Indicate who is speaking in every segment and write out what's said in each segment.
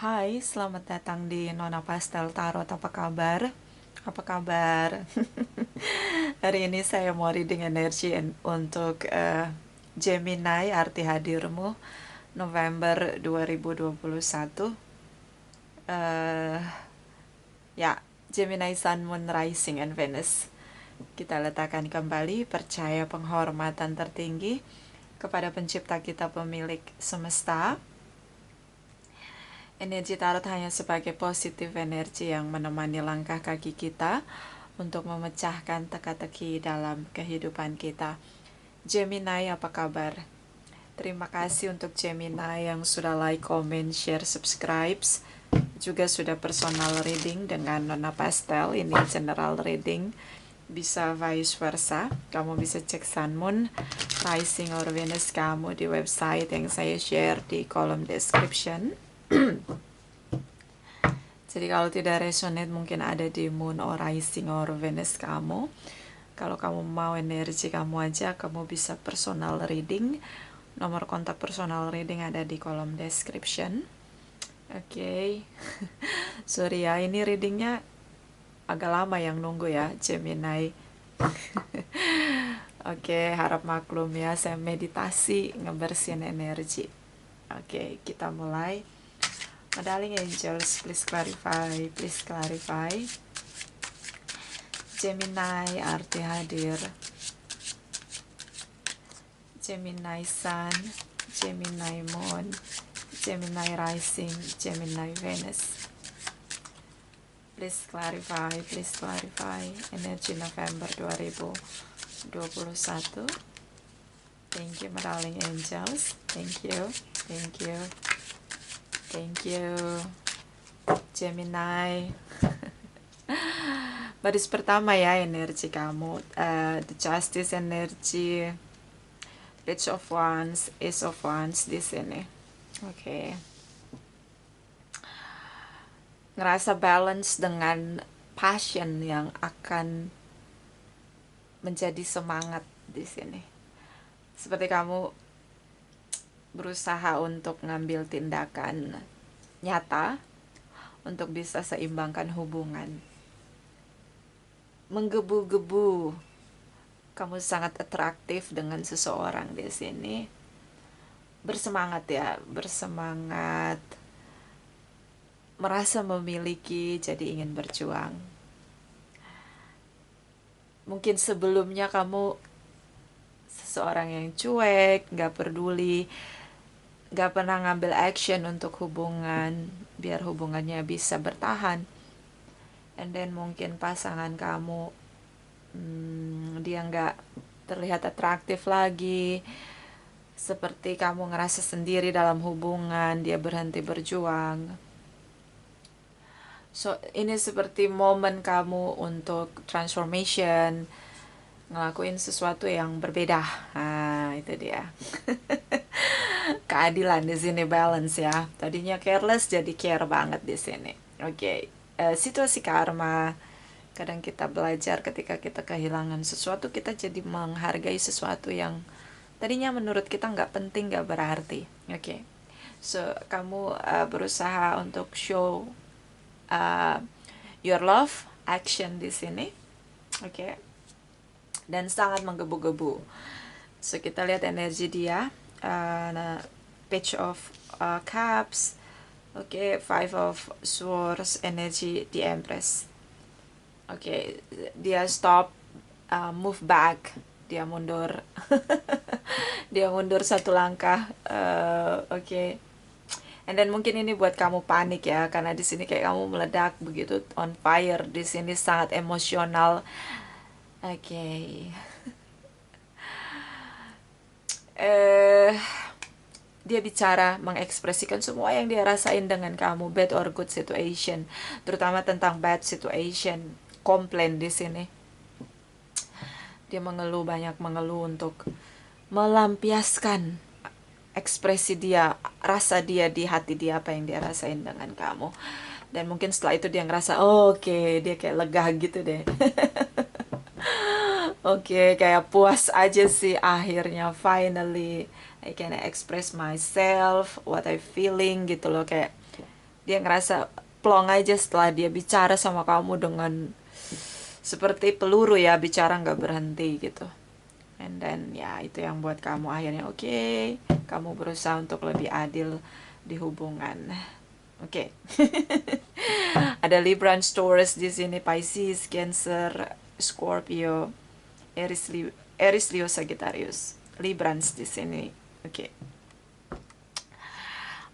Speaker 1: Hai, selamat datang di Nona Pastel Tarot. Apa kabar? Apa kabar? Hari ini saya mau reading energi untuk Gemini, arti hadirmu, November 2021. eh ya, Gemini Sun, Moon, Rising, and Venus. Kita letakkan kembali percaya penghormatan tertinggi kepada pencipta kita, pemilik semesta. Energi tarot hanya sebagai positif energi yang menemani langkah kaki kita untuk memecahkan teka-teki dalam kehidupan kita. Gemini, apa kabar? Terima kasih untuk Gemini yang sudah like, comment, share, subscribe. Juga sudah personal reading dengan Nona Pastel. Ini general reading. Bisa vice versa. Kamu bisa cek Sun, Moon, Rising, or Venus kamu di website yang saya share di kolom description. Jadi kalau tidak resonate mungkin ada di Moon or Rising or Venus kamu. Kalau kamu mau energi kamu aja, kamu bisa personal reading. Nomor kontak personal reading ada di kolom description. Oke. Sorry ya, ini readingnya agak lama yang nunggu ya, Gemini. Oke, harap maklum ya, saya meditasi ngebersihin energi. Oke, kita mulai. My darling angels, please clarify, please clarify. Gemini, arti hadir. Gemini Sun, Gemini Moon, Gemini Rising, Gemini Venus. Please clarify, please clarify. Energi November 2021. Thank you, my darling angels. Thank you, thank you. Thank you, Gemini. Baris pertama ya energi kamu. The Justice energy, Page of Wands, Ace of Wands di sini. Oke. Ngerasa balance dengan passion yang akan menjadi semangat di sini. Seperti kamu berusaha untuk ngambil tindakan nyata untuk bisa seimbangkan hubungan. Menggebu-gebu, kamu sangat atraktif dengan seseorang di sini. Bersemangat ya, bersemangat, merasa memiliki, jadi ingin berjuang. Mungkin sebelumnya kamu seseorang yang cuek, gak peduli, gak pernah ngambil action untuk hubungan biar hubungannya bisa bertahan. And then mungkin pasangan kamu dia gak terlihat atraktif lagi, seperti kamu ngerasa sendiri dalam hubungan, dia berhenti berjuang. So ini seperti momen kamu untuk transformation, ngelakuin sesuatu yang berbeda. Nah, itu dia. Keadilan di sini, balance ya. Tadinya careless jadi care banget di sini. Oke. Situasi karma. Kadang kita belajar ketika kita kehilangan sesuatu, kita jadi menghargai sesuatu yang tadinya menurut kita nggak penting, nggak berarti. Oke. So kamu berusaha untuk show your love, action di sini. Oke. Dan sangat menggebu-gebu. So kita lihat energi dia. Page of Cups. Oke, Five of Swords, energi di Empress. Oke, dia stop, move back, dia mundur. Dia mundur satu langkah. Oke. And then mungkin ini buat kamu panik ya, karena di sini kayak kamu meledak begitu, on fire. Di sini sangat emosional. Oke. Dia bicara, mengekspresikan semua yang dia rasain dengan kamu, bad or good situation, terutama tentang bad situation, komplain di sini. Dia mengeluh, banyak mengeluh untuk melampiaskan ekspresi dia, rasa dia di hati dia, apa yang dia rasain dengan kamu. Dan mungkin setelah itu dia ngerasa, oke, dia kayak lega gitu deh. Oke, kayak puas aja sih akhirnya, finally I can express myself, what I feeling gitu loh, kayak Dia ngerasa plong aja setelah dia bicara sama kamu dengan seperti peluru ya, bicara nggak berhenti gitu. And then ya itu yang buat kamu akhirnya oke, kamu berusaha untuk lebih adil di hubungan. Oke. Ada Libra and Taurus di sini, Pisces, Cancer, Scorpio, Aries, Leo, Sagittarius. Librans di sini. Oke.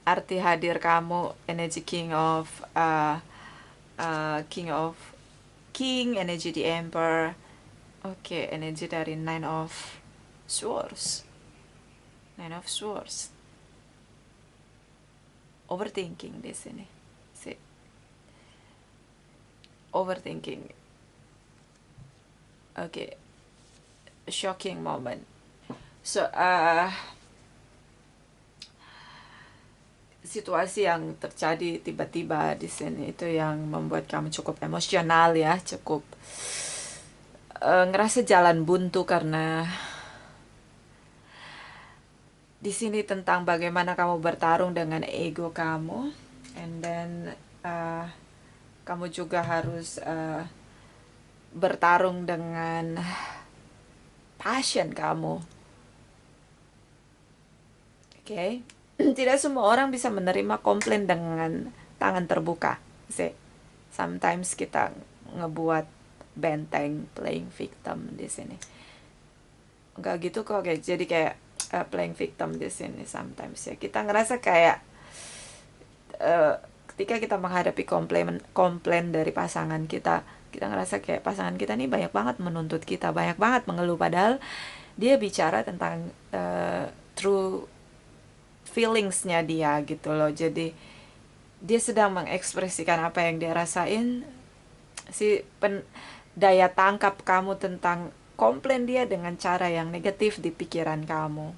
Speaker 1: Arti hadir kamu, energi King, energi di Emperor. Oke, energi dari Nine of Swords. Overthinking di sini. See. Overthinking. Oke. Shocking moment. So, situasi yang terjadi tiba-tiba di sini itu yang membuat kamu cukup emosional ya, cukup ngerasa jalan buntu karena di sini tentang bagaimana kamu bertarung dengan ego kamu, and then kamu juga harus bertarung dengan passion kamu. Oke. Tidak semua orang bisa menerima komplain dengan tangan terbuka. See, sometimes kita ngebuat benteng, playing victim di sini. Enggak gitu kok, kayak jadi kayak playing victim di sini sometimes ya. Kita ngerasa kayak ketika kita menghadapi komplain dari pasangan kita, kita ngerasa kayak pasangan kita nih banyak banget menuntut kita, banyak banget mengeluh, padahal dia bicara tentang true feelingsnya dia gitu loh. Jadi dia sedang mengekspresikan apa yang dia rasain. Daya tangkap kamu tentang komplain dia dengan cara yang negatif di pikiran kamu.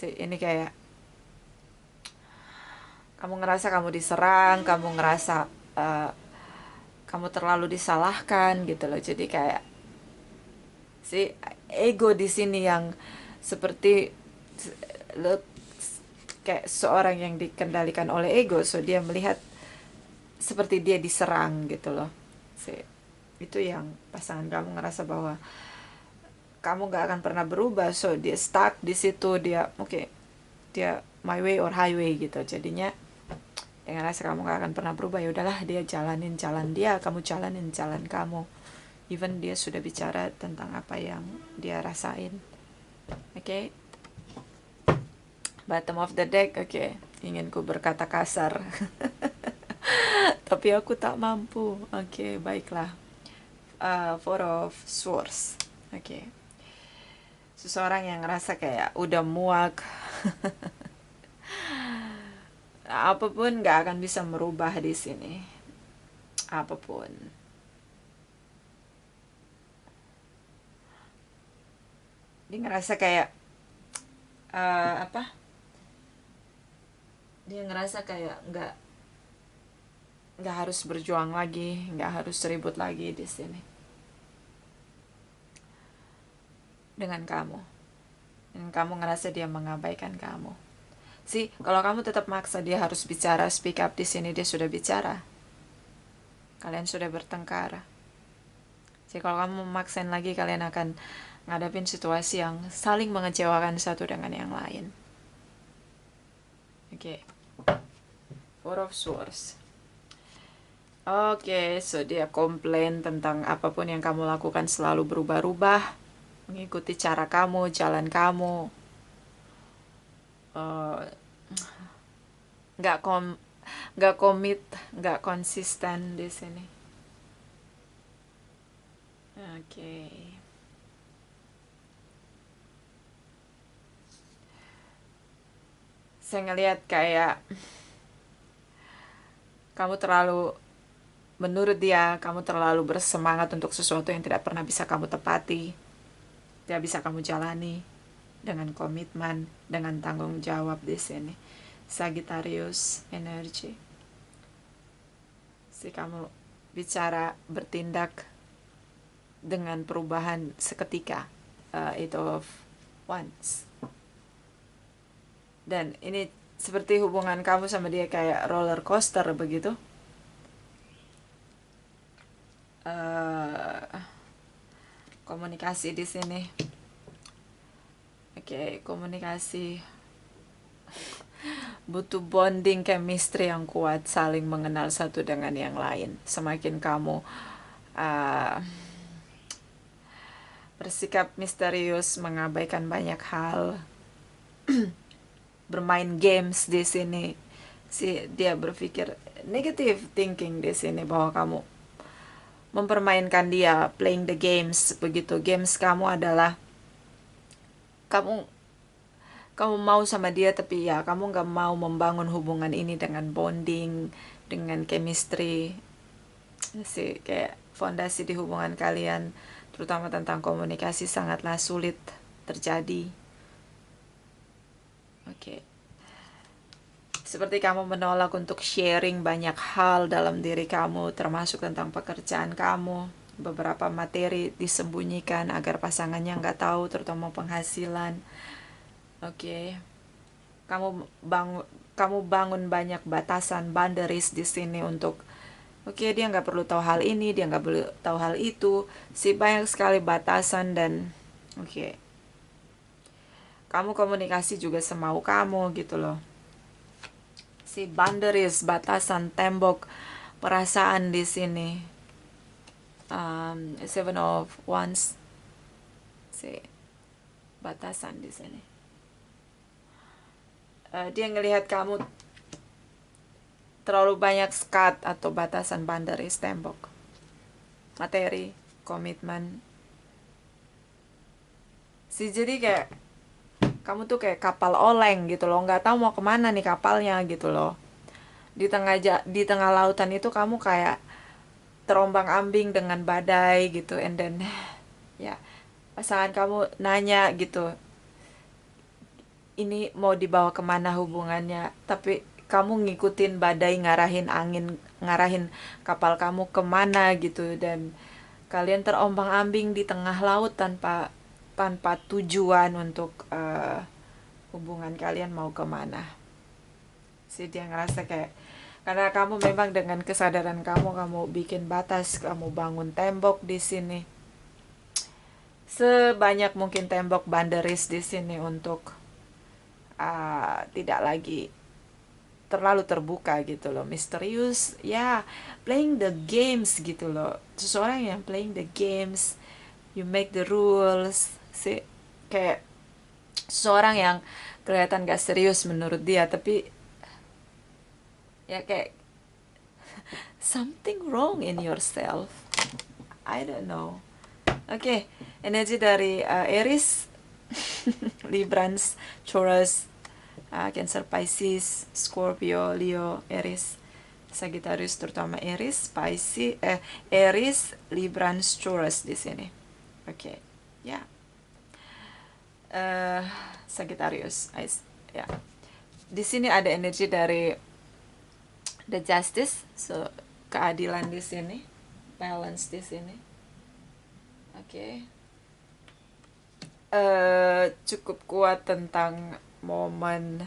Speaker 1: Ini kayak kamu ngerasa kamu diserang, kamu ngerasa kamu terlalu disalahkan gitu loh. Jadi kayak ego di sini yang seperti kayak seorang yang dikendalikan oleh ego, so dia melihat seperti dia diserang gitu loh. Itu yang pasangan kamu ngerasa bahwa kamu gak akan pernah berubah, so dia stuck di situ, dia dia my way or highway gitu. Jadinya dia ngerasa kamu gak akan pernah berubah, ya udahlah dia jalanin jalan dia, kamu jalanin jalan kamu, even dia sudah bicara tentang apa yang dia rasain. Oke. Bottom of the deck, oke. Ingin ku berkata kasar. Tapi aku tak mampu. Oke, baiklah. Four of Swords. Oke. Seseorang yang ngerasa kayak udah muak. Apapun gak akan bisa merubah di sini. Apapun. Dia ngerasa kayak dia ngerasa kayak nggak harus berjuang lagi, nggak harus ribut lagi di sini dengan kamu, dan kamu ngerasa dia mengabaikan kamu. Kalau kamu tetap maksa dia harus bicara, speak up, di sini dia sudah bicara, kalian sudah bertengkar. Kalau kamu memaksain lagi, kalian akan ngadapin situasi yang saling mengecewakan satu dengan yang lain. Oke. Four of Swords. Oke, so dia komplain tentang apapun yang kamu lakukan selalu berubah-ubah, mengikuti cara kamu, jalan kamu, nggak komit, nggak konsisten di sini. Oke. Saya ngelihat kayak kamu terlalu, menurut dia, kamu terlalu bersemangat untuk sesuatu yang tidak pernah bisa kamu tepati, tidak bisa kamu jalani dengan komitmen, dengan tanggung jawab di sini. Sagittarius energy. Kamu bicara, bertindak dengan perubahan seketika. Eight of Wands. Dan ini seperti hubungan kamu sama dia kayak roller coaster begitu. Eh, Komunikasi di sini. Oke, komunikasi butuh bonding chemistry yang kuat, saling mengenal satu dengan yang lain. Semakin kamu uh, bersikap misterius, mengabaikan banyak hal, bermain games di sini, dia berpikir negative thinking di sini, bahwa kamu mempermainkan dia, playing the games begitu. Games kamu adalah kamu kamu mau sama dia, tapi ya kamu gak mau membangun hubungan ini dengan bonding, dengan chemistry sih. Kayak fondasi di hubungan kalian, terutama tentang komunikasi, sangatlah sulit terjadi. Oke. Seperti kamu menolak untuk sharing banyak hal dalam diri kamu, termasuk tentang pekerjaan kamu. Beberapa materi disembunyikan agar pasangannya nggak tahu, terutama penghasilan. Oke. Kamu bangun banyak batasan, boundaries di sini untuk dia nggak perlu tahu hal ini, dia nggak perlu tahu hal itu. Banyak sekali batasan. Dan kamu komunikasi juga semau kamu gitu loh. Boundaries, batasan, tembok perasaan di sini. Seven of Wands, batasan di sini. Dia ngelihat kamu terlalu banyak skat atau batasan, boundaries, tembok, materi, komitmen. Jadi kayak kamu tuh kayak kapal oleng gitu loh, nggak tahu mau kemana nih kapalnya gitu loh. Di tengah lautan itu kamu kayak terombang-ambing dengan badai gitu. And then ya, pasangan kamu nanya gitu, ini mau dibawa kemana hubungannya, tapi kamu ngikutin badai, ngarahin angin, ngarahin kapal kamu kemana gitu. Dan kalian terombang-ambing di tengah laut tanpa tujuan untuk hubungan kalian mau kemana. Dia ngerasa kayak, karena kamu memang dengan kesadaran kamu bikin batas, kamu bangun tembok di sini, sebanyak mungkin tembok, boundaries di sini, untuk tidak lagi terlalu terbuka gitu loh, misterius ya, playing the games gitu loh. Seseorang yang playing the games, you make the rules, kayak seseorang yang kelihatan gak serius menurut dia, tapi ya kayak something wrong in yourself, I don't know. Oke, energi dari Aries, Librans, Taurus, Cancer, Pisces, Scorpio, Leo, Aries, Sagittarius, terutama Aries, Pisces, Aries, Librans, Taurus di sini. Oke, ya. Sagittarius, ya. Di sini ada energi dari the Justice, so keadilan di sini, balance di sini. Oke. Cukup kuat tentang momen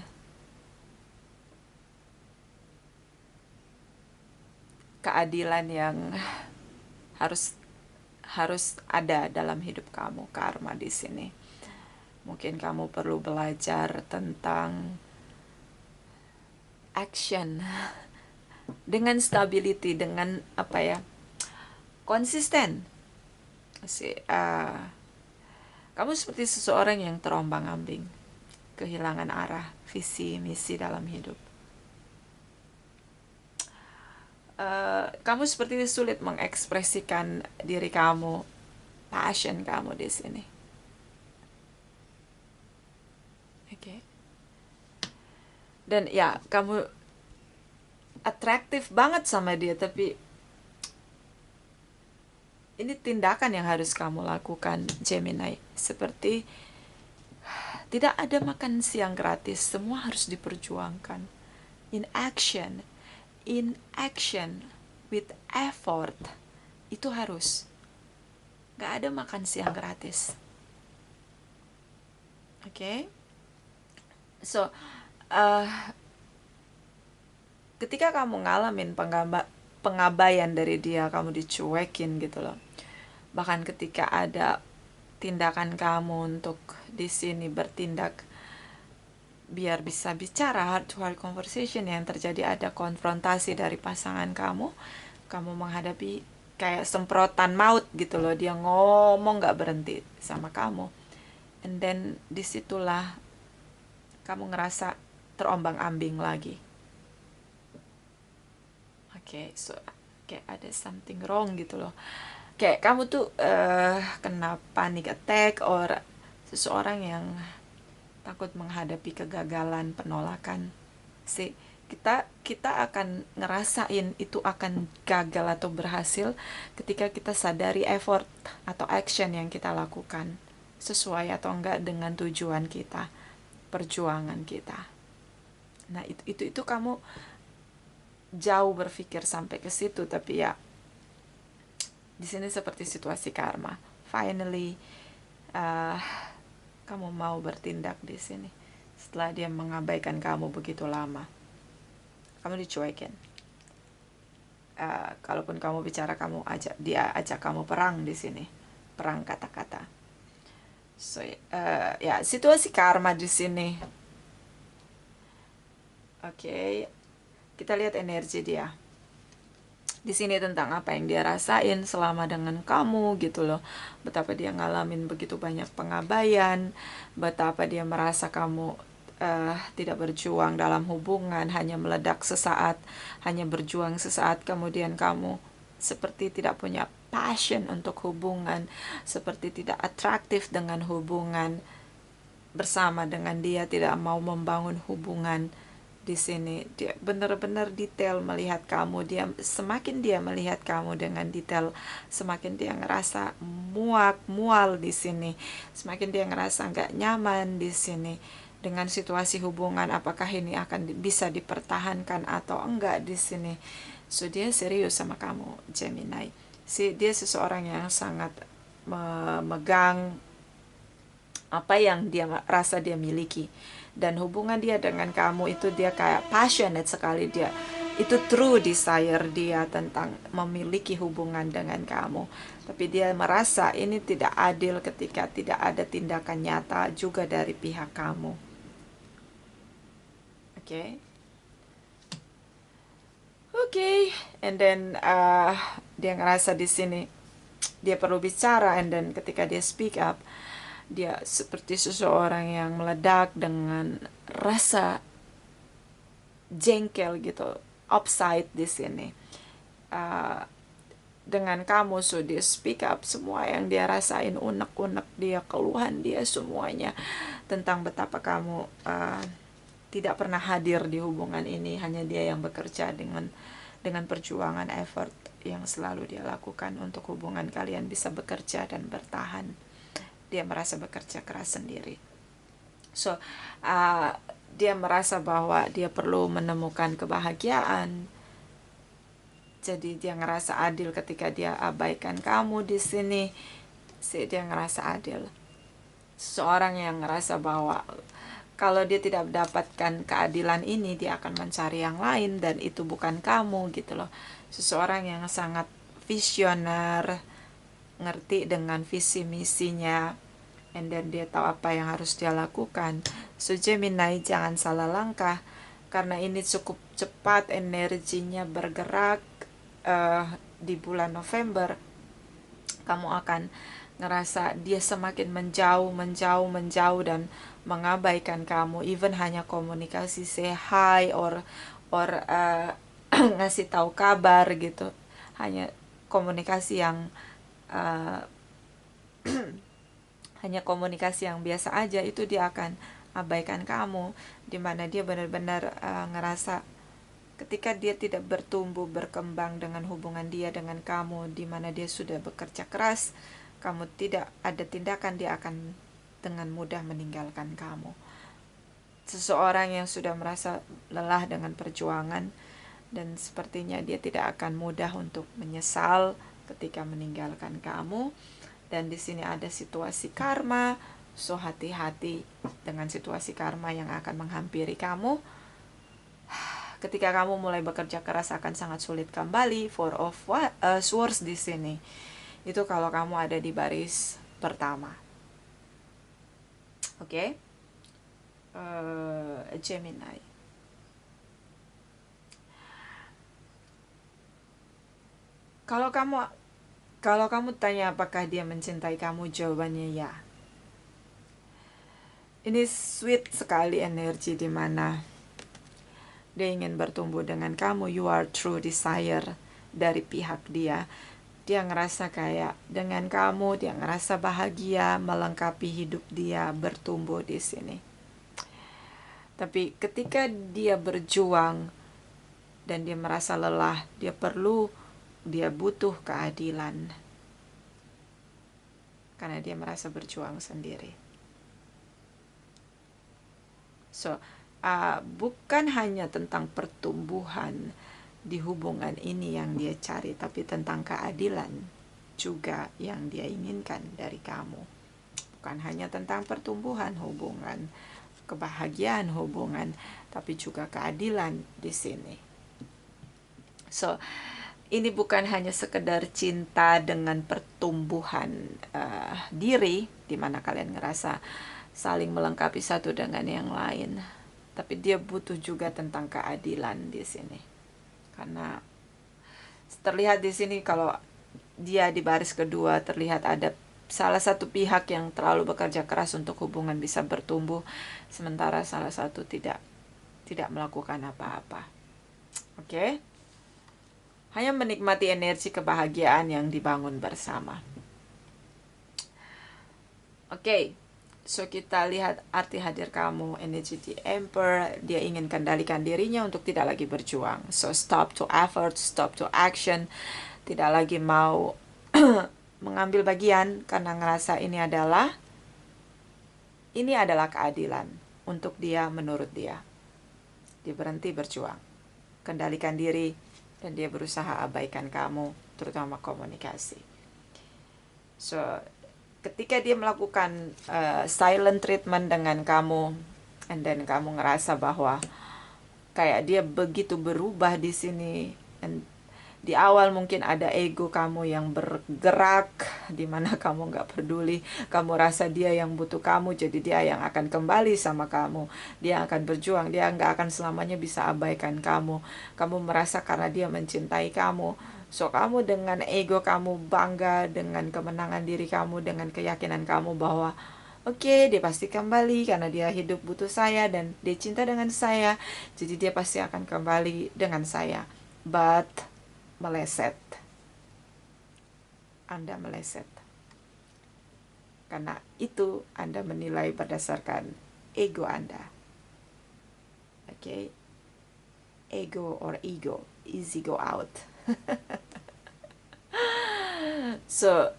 Speaker 1: keadilan yang harus ada dalam hidup kamu, karma di sini. Mungkin kamu perlu belajar tentang action dengan stability, dengan konsisten. Kamu seperti seseorang yang terombang-ambing, kehilangan arah, visi, misi dalam hidup. Kamu seperti sulit mengekspresikan diri kamu, passion kamu di sini. Oke. Dan ya, kamu atraktif banget sama dia, tapi ini tindakan yang harus kamu lakukan, Gemini. Seperti tidak ada makan siang gratis, semua harus diperjuangkan. In action, with effort, itu harus. Gak ada makan siang gratis. Oke? So, ketika kamu ngalamin pengabaian dari dia, kamu dicuekin gitu loh. Bahkan ketika ada tindakan kamu untuk di sini bertindak biar bisa bicara, heart to heart conversation, yang terjadi ada konfrontasi dari pasangan kamu menghadapi kayak semprotan maut gitu loh, dia ngomong gak berhenti sama kamu, and then disitulah kamu ngerasa terombang-ambing lagi. Oke, so kayak ada something wrong gitu loh, kayak kamu tuh kena panic attack, or seseorang yang takut menghadapi kegagalan, penolakan. Kita akan ngerasain itu akan gagal atau berhasil ketika kita sadari effort atau action yang kita lakukan sesuai atau enggak dengan tujuan kita, perjuangan kita. Nah, itu kamu jauh berpikir sampai ke situ, tapi ya di sini seperti situasi karma. Finally, kamu mau bertindak di sini setelah dia mengabaikan kamu begitu lama. Kamu dicuekin. Kalaupun kamu bicara, dia ajak kamu perang di sini, perang kata-kata. So ya situasi karma di sini. Oke, kita lihat energi dia di sini tentang apa yang dia rasain selama dengan kamu gitu loh. Betapa dia ngalamin begitu banyak pengabaian, betapa dia merasa kamu tidak berjuang dalam hubungan, hanya meledak sesaat, hanya berjuang sesaat, kemudian kamu seperti tidak punya passion untuk hubungan, seperti tidak atraktif dengan hubungan bersama dengan dia, tidak mau membangun hubungan. Di sini dia benar-benar detail melihat kamu, semakin dia melihat kamu dengan detail, semakin dia ngerasa mual di sini, semakin dia ngerasa nggak nyaman di sini dengan situasi hubungan, apakah ini akan bisa dipertahankan atau enggak di sini. So dia serius sama kamu, Gemini. Dia seseorang yang sangat memegang apa yang dia rasa dia miliki, dan hubungan dia dengan kamu itu dia kayak passionate sekali, dia itu true desire dia tentang memiliki hubungan dengan kamu. Tapi dia merasa ini tidak adil ketika tidak ada tindakan nyata juga dari pihak kamu. Oke, and then dia ngerasa di sini dia perlu bicara, and then ketika dia speak up, dia seperti seseorang yang meledak dengan rasa jengkel gitu, upside di sini dengan kamu. So dia speak up semua yang dia rasain, unek-unek dia, keluhan dia, semuanya tentang betapa kamu tidak pernah hadir di hubungan ini, hanya dia yang bekerja dengan perjuangan, effort yang selalu dia lakukan untuk hubungan kalian bisa bekerja dan bertahan. Dia merasa bekerja keras sendiri. So dia merasa bahwa dia perlu menemukan kebahagiaan. Jadi dia ngerasa adil ketika dia abaikan kamu di sini. Dia ngerasa adil. Seseorang yang ngerasa bahwa kalau dia tidak mendapatkan keadilan ini, dia akan mencari yang lain, dan itu bukan kamu gitu loh. Seseorang yang sangat visioner, ngerti dengan visi misinya, and then dia tahu apa yang harus dia lakukan. So Gemini, jangan salah langkah, karena ini cukup cepat energinya bergerak. Di bulan November kamu akan ngerasa dia semakin menjauh dan mengabaikan kamu, even hanya komunikasi, say hi or ngasih tahu kabar gitu, hanya komunikasi yang hanya komunikasi yang biasa aja, itu dia akan abaikan kamu, dimana dia benar-benar ngerasa ketika dia tidak bertumbuh berkembang dengan hubungan dia dengan kamu, dimana dia sudah bekerja keras, kamu tidak ada tindakan, dia akan dengan mudah meninggalkan kamu. Seseorang yang sudah merasa lelah dengan perjuangan, dan sepertinya dia tidak akan mudah untuk menyesal ketika meninggalkan kamu. Dan di sini ada situasi karma, so hati-hati dengan situasi karma yang akan menghampiri kamu. ketika kamu mulai bekerja keras akan sangat sulit kembali. Four of Swords di sini. Itu kalau kamu ada di baris pertama. Oke. Gemini. Kalau kamu tanya apakah dia mencintai kamu, jawabannya ya. Ini sweet sekali energi di mana dia ingin bertumbuh dengan kamu. You are true desire dari pihak dia. Dia ngerasa kayak dengan kamu, dia ngerasa bahagia, melengkapi hidup dia, bertumbuh di sini. Tapi ketika dia berjuang dan dia merasa lelah, dia butuh keadilan. Karena dia merasa berjuang sendiri. So, bukan hanya tentang pertumbuhan di hubungan ini yang dia cari, tapi tentang keadilan juga yang dia inginkan dari kamu. Bukan hanya tentang pertumbuhan hubungan, kebahagiaan hubungan, tapi juga keadilan di sini. So, ini bukan hanya sekedar cinta dengan pertumbuhan diri, di mana kalian ngerasa saling melengkapi satu dengan yang lain, tapi dia butuh juga tentang keadilan di sini. Karena terlihat di sini kalau dia di baris kedua, terlihat ada salah satu pihak yang terlalu bekerja keras untuk hubungan bisa bertumbuh, sementara salah satu tidak melakukan apa-apa. Oke? Hanya menikmati energi kebahagiaan yang dibangun bersama. Oke, so kita lihat arti hadir kamu, energi di Emperor. Dia ingin kendalikan dirinya untuk tidak lagi berjuang. So stop to effort, stop to action. Tidak lagi mau mengambil bagian karena ngerasa ini adalah keadilan untuk dia, menurut dia. Dia berhenti berjuang, kendalikan diri, dan dia berusaha abaikan kamu, terutama komunikasi. So, ketika dia melakukan silent treatment dengan kamu, and then kamu ngerasa bahwa kayak dia begitu berubah di sini, and di awal mungkin ada ego kamu yang bergerak, di mana kamu nggak peduli, kamu rasa dia yang butuh kamu, jadi dia yang akan kembali sama kamu, dia akan berjuang, dia nggak akan selamanya bisa abaikan kamu. Kamu merasa karena dia mencintai kamu, so kamu dengan ego kamu bangga dengan kemenangan diri kamu, dengan keyakinan kamu bahwa oke, dia pasti kembali karena dia hidup butuh saya dan dia cinta dengan saya, jadi dia pasti akan kembali dengan saya. But meleset. Anda meleset. Karena itu Anda menilai berdasarkan ego Anda. Oke. Ego or ego. Easy go out. So,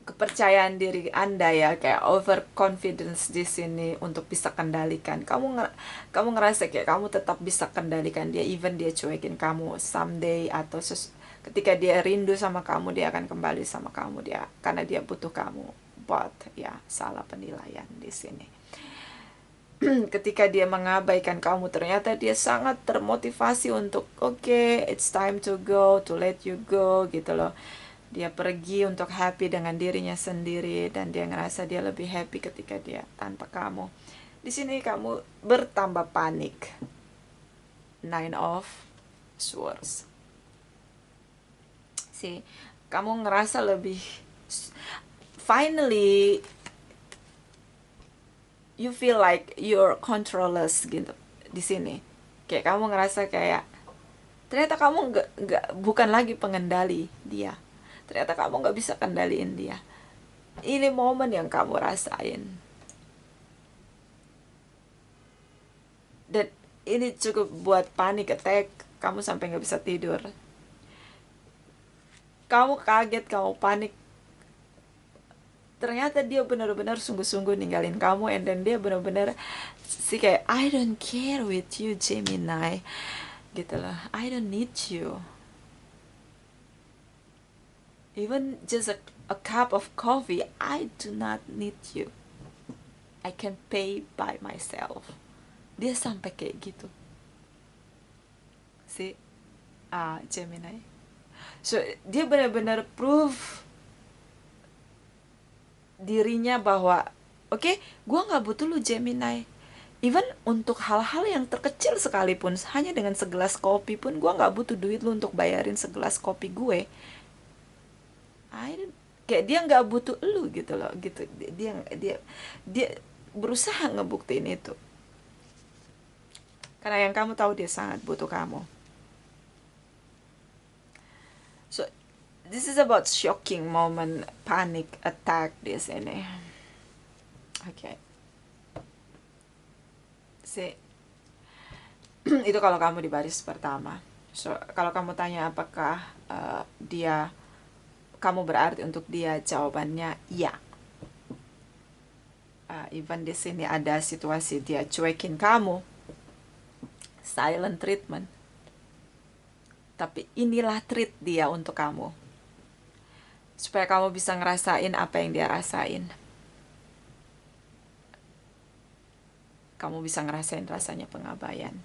Speaker 1: kepercayaan diri Anda ya, kayak overconfidence di sini untuk bisa kendalikan. Kamu ngerasa kayak kamu tetap bisa kendalikan dia, even dia cuekin kamu someday, atau ketika dia rindu sama kamu, dia akan kembali sama kamu, dia karena dia butuh kamu. But ya, salah penilaian di sini. Ketika dia mengabaikan kamu, ternyata dia sangat termotivasi untuk oke, it's time to go, to let you go gitu loh. Dia pergi untuk happy dengan dirinya sendiri, dan dia ngerasa dia lebih happy ketika dia tanpa kamu. Di sini kamu bertambah panik. Nine of Swords. Kamu ngerasa lebih, finally you feel like you're controllers gitu di sini. Kayak kamu ngerasa kayak ternyata kamu bukan lagi pengendali dia. Ternyata kamu nggak bisa kendaliin dia. Ini momen yang kamu rasain. Dan ini cukup buat panic attack. Kamu sampai nggak bisa tidur. Kamu kaget, kamu panik. Ternyata dia benar-benar sungguh-sungguh ninggalin kamu. And then dia benar-benar kayak, I don't care with you, Gemini. Gitu loh. I don't need you. Even just a cup of coffee, I do not need you. I can pay by myself. Dia sampai kayak gitu. si Gemini. So dia benar-benar proof dirinya bahwa oke, gue nggak butuh lu Gemini. Even untuk hal-hal yang terkecil sekalipun, hanya dengan segelas kopi pun gue nggak butuh duit lu untuk bayarin segelas kopi gue. Kayak dia nggak butuh lu gitu loh, gitu. Dia berusaha ngebuktiin itu. Karena yang kamu tahu dia sangat butuh kamu. So this is about shocking moment, panic attack di sini. Oke. Itu kalau kamu di baris pertama. So kalau kamu tanya apakah kamu berarti untuk dia, jawabannya iya. Even di sini ada situasi dia cuekin kamu, silent treatment. Tapi inilah treat dia untuk kamu, supaya kamu bisa ngerasain apa yang dia rasain. Kamu bisa ngerasain rasanya pengabaian.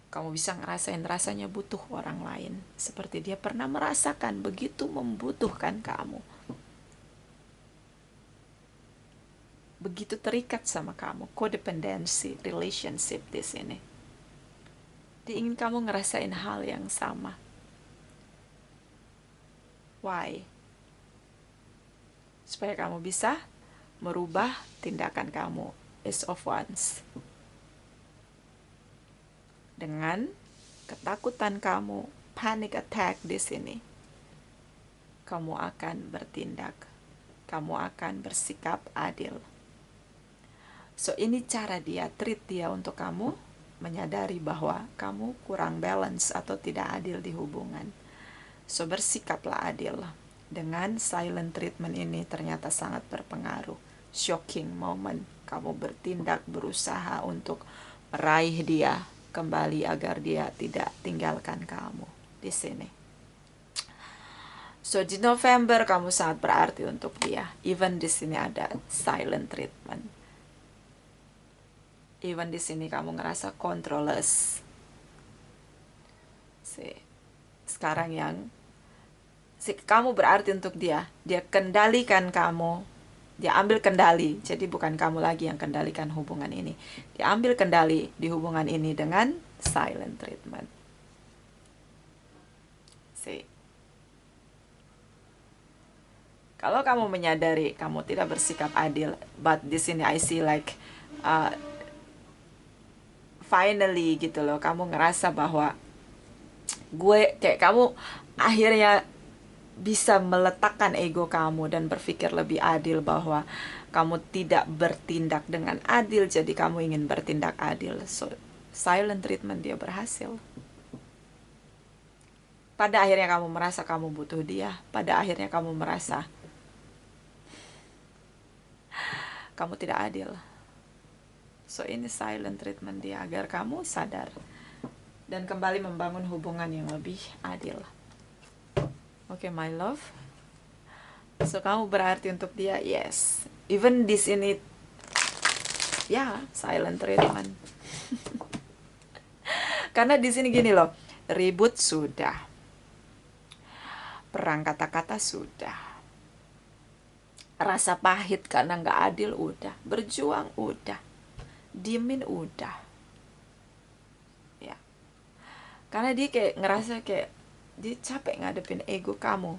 Speaker 1: Kamu bisa ngerasain rasanya butuh orang lain, seperti dia pernah merasakan begitu membutuhkan kamu. Begitu terikat sama kamu, codependency relationship di sini. Dia ingin kamu ngerasain hal yang sama. Why? Supaya kamu bisa merubah tindakan kamu as of once. Dengan ketakutan kamu, panic attack di sini, kamu akan bertindak. Kamu akan bersikap adil. So ini cara dia, treat dia untuk kamu menyadari bahwa kamu kurang balance atau tidak adil di hubungan. So bersikaplah adil. Dengan silent treatment ini ternyata sangat berpengaruh. Shocking moment. Kamu bertindak, berusaha untuk meraih dia kembali agar dia tidak tinggalkan kamu di sini. So di November kamu sangat berarti untuk dia. Even di sini ada silent treatment. Even di sini kamu ngerasa controllers. Sekarang kamu berarti untuk dia. Dia kendalikan kamu. Dia ambil kendali. Jadi bukan kamu lagi yang kendalikan hubungan ini. Dia ambil kendali di hubungan ini dengan silent treatment. Kalau kamu menyadari kamu tidak bersikap adil, but di sini I see like finally gitu loh, kamu ngerasa bahwa kamu akhirnya bisa meletakkan ego kamu dan berpikir lebih adil, bahwa kamu tidak bertindak dengan adil, jadi kamu ingin bertindak adil. So silent treatment dia berhasil. Pada akhirnya kamu merasa kamu butuh dia. Pada akhirnya kamu merasa kamu tidak adil. So ini silent treatment dia agar kamu sadar dan kembali membangun hubungan yang lebih adil. Oke, my love. So kamu berarti untuk dia, yes. Even di sini, silent treatment. Karena di sini gini loh, ribut sudah, perang kata-kata sudah, rasa pahit karena nggak adil udah, berjuang udah, diemin udah, ya. Karena dia kayak ngerasa kayak dia capek ngadepin ego kamu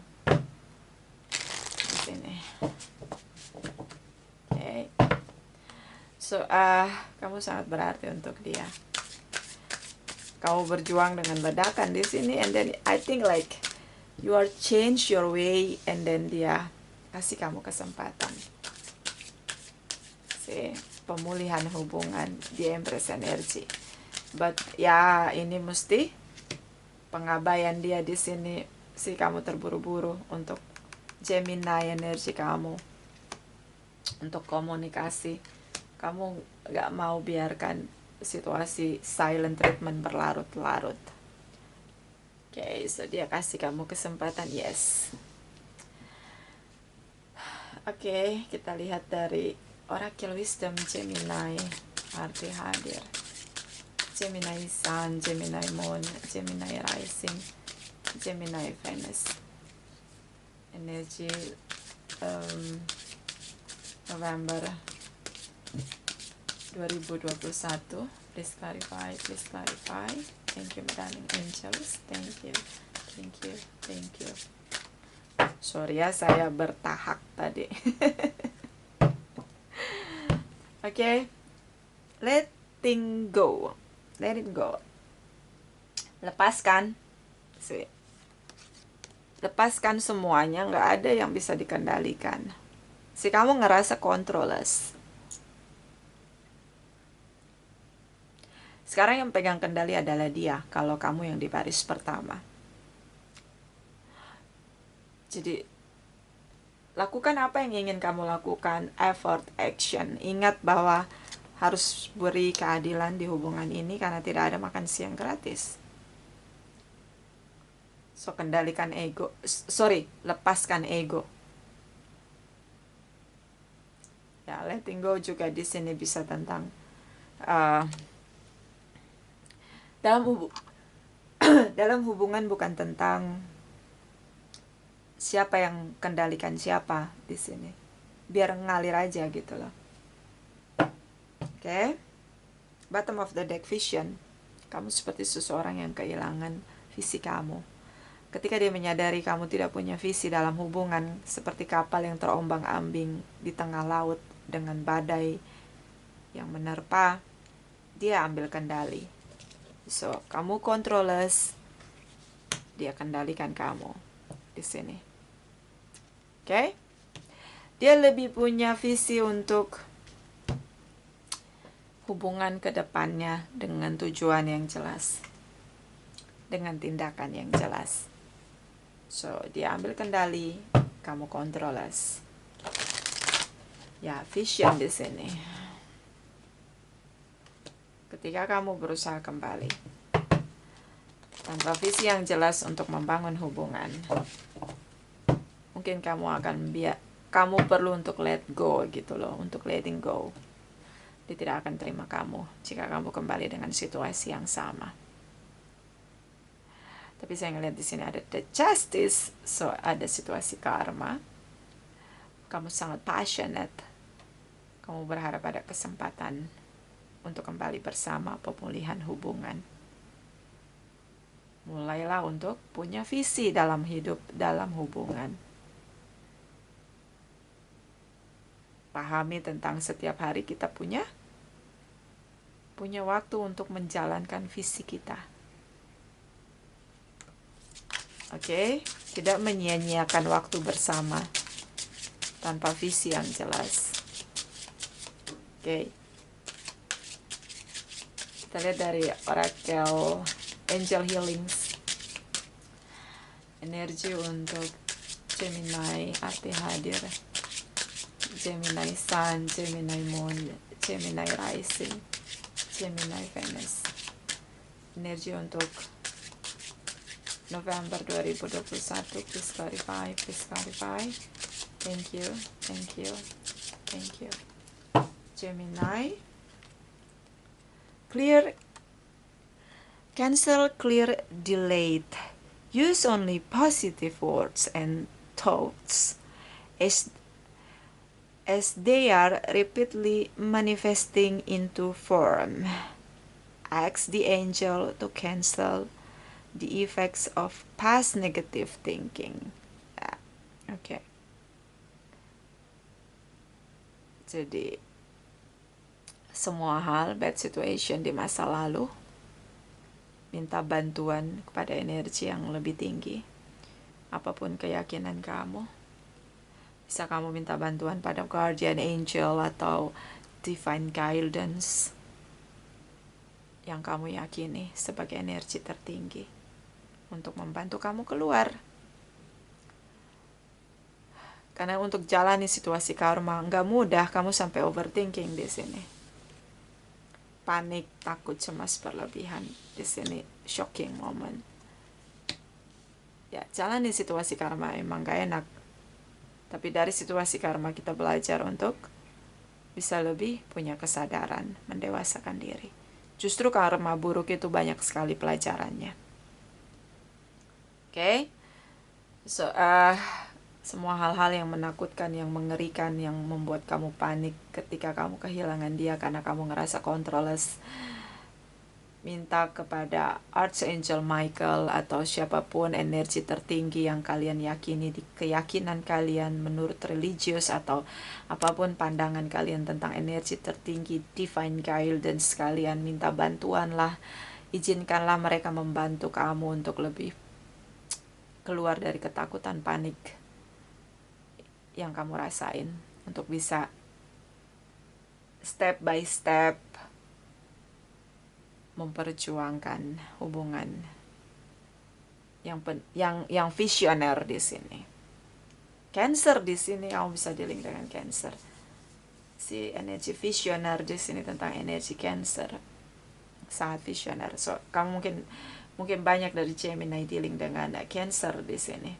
Speaker 1: di sini. Okay. So kamu sangat berarti untuk dia. Kamu berjuang dengan ledakan di sini, and then I think like you are change your way, and then dia kasih kamu kesempatan. Pemulihan hubungan, dia embrace energi. But ini mesti pengabaian dia di sini. Kamu terburu-buru untuk Gemini energi kamu, untuk komunikasi. Kamu gak mau biarkan situasi silent treatment berlarut-larut. Okay, so dia kasih kamu kesempatan, yes. Oke, kita lihat dari Oracle Wisdom Gemini, arti hadir. Gemini Sun, Gemini Moon, Gemini Rising, Gemini Venus. Energi November 2021. Please clarify, please clarify. Thank you, my darling angels. Thank you, thank you, thank you. Sorry ya, saya bertahak tadi. Oke, letting go, let it go. Lepaskan, sih. Lepaskan semuanya, nggak ada yang bisa dikendalikan. Si kamu ngerasa controllers. Sekarang yang pegang kendali adalah dia, kalau kamu yang di baris pertama. Jadi, lakukan apa yang ingin kamu lakukan, effort, action. Ingat bahwa harus beri keadilan di hubungan ini karena tidak ada makan siang gratis. So, kendalikan ego. Lepaskan ego. Ya, letting go juga di sini bisa tentang dalam hubungan bukan tentang siapa yang kendalikan siapa di sini. Biar ngalir aja gitu loh. Oke. Bottom of the deck, vision. Kamu seperti seseorang yang kehilangan visi kamu. Ketika dia menyadari kamu tidak punya visi dalam hubungan, seperti kapal yang terombang-ambing di tengah laut dengan badai yang menerpa, dia ambil kendali. So, kamu controllers, dia kendalikan kamu di sini. Oke? Dia lebih punya visi untuk hubungan ke depannya dengan tujuan yang jelas, dengan tindakan yang jelas. So, dia ambil kendali, kamu controllers. Ya, vision di sini. Ketika kamu berusaha kembali tanpa visi yang jelas untuk membangun hubungan, mungkin kamu perlu untuk let go gitu loh, untuk letting go. Dia tidak akan terima kamu jika kamu kembali dengan situasi yang sama. Tapi saya ngeliat di sini ada the justice, so ada situasi karma. Kamu sangat passionate. Kamu berharap ada kesempatan untuk kembali bersama, pemulihan hubungan. Mulailah untuk punya visi dalam hidup, dalam hubungan. Pahami tentang setiap hari kita punya waktu untuk menjalankan visi kita. Oke, tidak menyia-nyiakan waktu bersama tanpa visi yang jelas. Oke. Kita lihat dari Oracle Angel Healings. Energi untuk Gemini arti hadir. Gemini Sun, Gemini Moon, Gemini Rising, Gemini Venus. Energi untuk November 2021. Please clarify, please clarify. Thank you, thank you, thank you. Gemini. Clear, cancel, clear, delayed. Use only positive words and thoughts as they are repeatedly manifesting into form. Ask the angel to cancel the effects of past negative thinking. Okay. Jadi, semua hal, bad situation di masa lalu, minta bantuan kepada energi yang lebih tinggi. Apapun keyakinan kamu, bisa kamu minta bantuan pada guardian angel atau divine guidance yang kamu yakini sebagai energi tertinggi untuk membantu kamu keluar. Karena untuk jalani situasi karma nggak mudah, kamu sampai overthinking di sini. Panik, takut, cemas berlebihan di sini, shocking moment. Ya, jalani situasi karma emang gak enak. Tapi dari situasi karma kita belajar untuk bisa lebih punya kesadaran, mendewasakan diri. Justru karma buruk itu banyak sekali pelajarannya. Oke? So, semua hal-hal yang menakutkan, yang mengerikan, yang membuat kamu panik ketika kamu kehilangan dia karena kamu ngerasa controllers, minta kepada Archangel Michael atau siapapun energi tertinggi yang kalian yakini di keyakinan kalian menurut religius atau apapun pandangan kalian tentang energi tertinggi, divine guidance, kalian minta bantuanlah, izinkanlah mereka membantu kamu untuk lebih keluar dari ketakutan, panik yang kamu rasain, untuk bisa step by step memperjuangkan hubungan yang visioner di sini. Cancer di sini kamu bisa dealing dengan Cancer. Si energi visioner di sini tentang energi Cancer, sangat visioner. So kamu mungkin banyak dari Gemini dealing dengan Cancer di sini.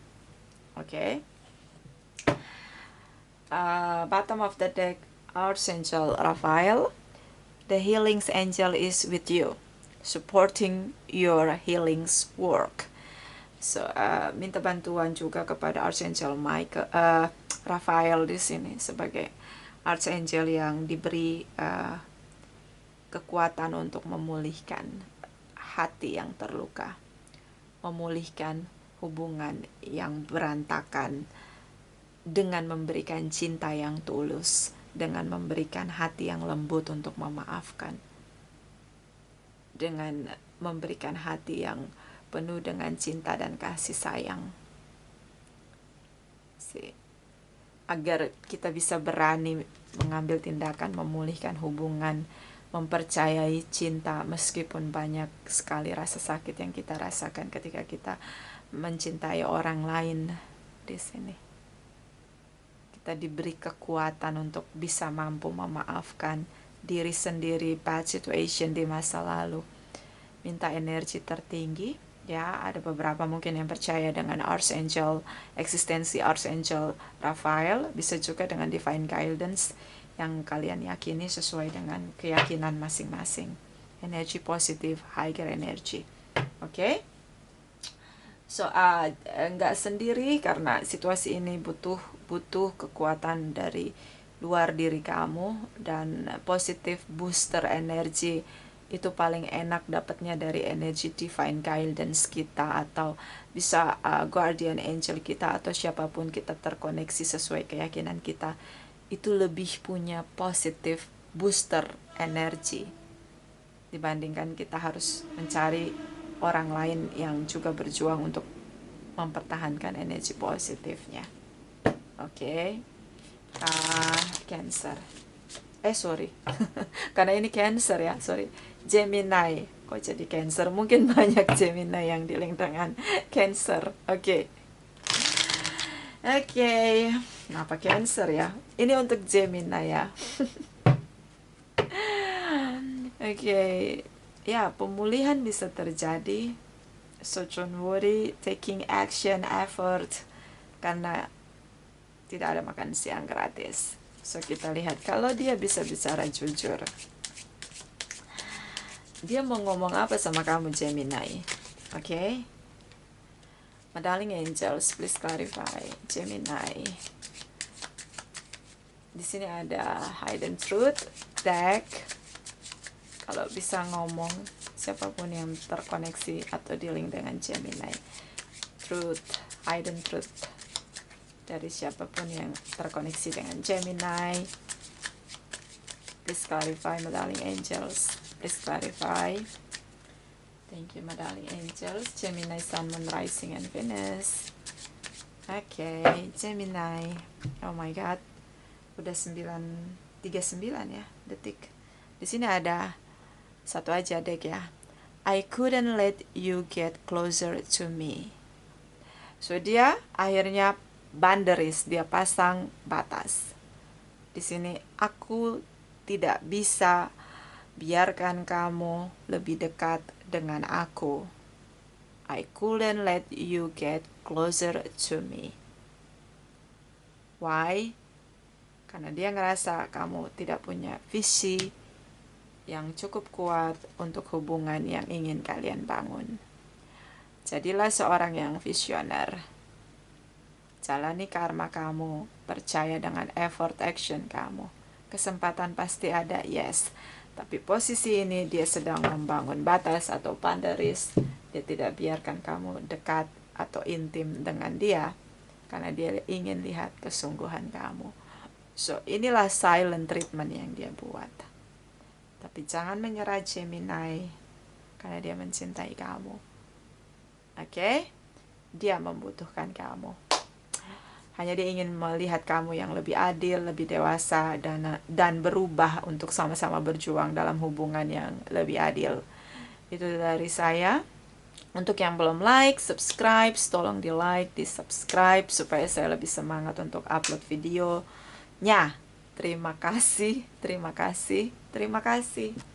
Speaker 1: Oke. Bottom of the deck, Archangel Raphael. The healings angel is with you, supporting your healings work. So, minta bantuan juga kepada Archangel Raphael di sini sebagai Archangel yang diberi kekuatan untuk memulihkan hati yang terluka, memulihkan hubungan yang berantakan dengan memberikan cinta yang tulus, dengan memberikan hati yang lembut untuk memaafkan, dengan memberikan hati yang penuh dengan cinta dan kasih sayang, agar kita bisa berani mengambil tindakan memulihkan hubungan, mempercayai cinta meskipun banyak sekali rasa sakit yang kita rasakan ketika kita mencintai orang lain. Di sini kita diberi kekuatan untuk bisa mampu memaafkan diri sendiri, bad situation di masa lalu. Minta energi tertinggi, ya, ada beberapa mungkin yang percaya dengan Archangel, eksistensi Archangel Raphael, bisa juga dengan divine guidance yang kalian yakini sesuai dengan keyakinan masing-masing. Energi positif, higher energy. Oke? So, nggak sendiri karena situasi ini butuh kekuatan dari luar diri kamu, dan positif booster energi itu paling enak dapatnya dari energi divine guidance kita, atau bisa guardian angel kita, atau siapapun kita terkoneksi sesuai keyakinan kita, itu lebih punya positif booster energi dibandingkan kita harus mencari orang lain yang juga berjuang untuk mempertahankan energi positifnya. Oke. Cancer. Sorry. Karena ini Cancer ya, sorry. Gemini. Kok jadi Cancer? Mungkin banyak Gemini yang dealing dengan Cancer. Oke. Kenapa Cancer ya? Ini untuk Gemini ya. Ya, pemulihan bisa terjadi. So don't worry, taking action, effort, karena tidak ada makan siang gratis. So kita lihat kalau dia bisa bicara jujur, dia mau ngomong apa sama kamu Gemini. Oke? Darling angels, please clarify Gemini. Di sini ada hidden truth deck. Kalau bisa ngomong, siapapun yang terkoneksi atau dealing dengan Gemini, truth, hidden truth dari siapapun yang terkoneksi dengan Gemini, please clarify, my darling angels, please clarify. Thank you, my darling angels. Gemini, Sun, Moon, Rising, and Venus. Gemini. Oh my God, udah 9:39 ya detik. Di sini ada satu aja dek ya. I couldn't let you get closer to me. So dia akhirnya boundaries, dia pasang batas. Di sini, aku tidak bisa biarkan kamu lebih dekat dengan aku. I couldn't let you get closer to me. Why? Karena dia ngerasa kamu tidak punya visi, yang cukup kuat untuk hubungan yang ingin kalian bangun. Jadilah seorang yang visioner. Jalani karma kamu, percaya dengan effort action kamu. Kesempatan pasti ada, yes. Tapi posisi ini dia sedang membangun batas atau boundaries. Dia tidak biarkan kamu dekat atau intim dengan dia, karena dia ingin lihat kesungguhan kamu. So, inilah silent treatment yang dia buat. Tapi jangan menyerah Gemini, karena dia mencintai kamu. Oke? Dia membutuhkan kamu. Hanya dia ingin melihat kamu yang lebih adil, lebih dewasa, dan berubah untuk sama-sama berjuang dalam hubungan yang lebih adil. Itu dari saya. Untuk yang belum like, subscribe, tolong di like, di subscribe, supaya saya lebih semangat untuk upload videonya. Terima kasih, terima kasih, terima kasih.